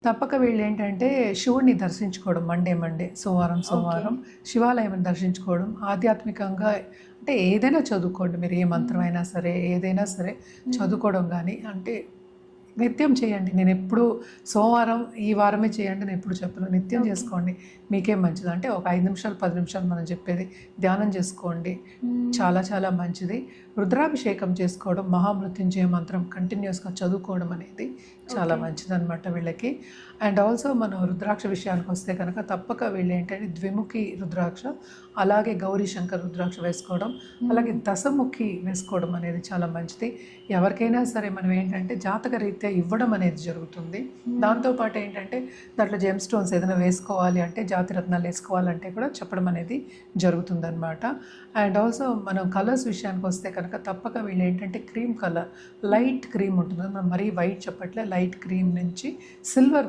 తప్పక వీళ్ళేంటంటే శివుడిని దర్శించుకోవడం మండే ఓకే. సోమవారం శివాలయం దర్శించుకోవడం ఆధ్యాత్మికంగా అంటే ఏదైనా చదువుకోండి మీరు ఏ హ్మ్. మంత్రమైనా సరే ఏదైనా సరే హ్మ్. చదువుకోవడం కానీ అంటే నిత్యం చేయండి. నేనెప్పుడు సోమవారం ఈ వారమే చేయండి నేను ఎప్పుడు చెప్పను. నిత్యం ఓకే. చేసుకోండి. మీకే మంచిది. అంటే ఒక 5 నిమిషాలు, 10 నిమిషాలు మనం చెప్పేది ధ్యానం చేసుకోండి. హ్మ్. చాలా చాలా మంచిది. రుద్రాభిషేకం చేసుకోవడం, మహామృత్యుంజయ మంత్రం కంటిన్యూయస్‌గా చదువుకోవడం అనేది చాలా ఓకే. మంచిదనమాట వీళ్ళకి. అండ్ ఆల్సో మనం రుద్రాక్ష విషయానికొస్తే కనుక తప్పక వీళ్ళేంటంటే ద్విముఖి రుద్రాక్ష, అలాగే గౌరీ శంకర్ రుద్రాక్ష వేసుకోవడం, అలాగే హ్మ్. దశముఖి వేసుకోవడం అనేది చాలా మంచిది. ఎవరికైనా సరే మనం ఏంటంటే జాతక రీత్యా ఇవ్వడం అనేది జరుగుతుంది. హ్మ్. దాంతో పాటు ఏంటంటే దాంట్లో జెమ్ స్టోన్స్ ఏదైనా వేసుకోవాలి అంటే జాతి రత్నాలు వేసుకోవాలంటే కూడా చెప్పడం అనేది జరుగుతుందనమాట. అండ్ ఆల్సో మనం కలర్స్ విషయానికి వస్తే కనుక తప్పక వీళ్ళు ఏంటంటే క్రీమ్ కలర్, లైట్ క్రీమ్ ఉంటుంది. మనం మరీ వైట్ చెప్పట్లే, లైట్ క్రీమ్ నుంచి సిల్వర్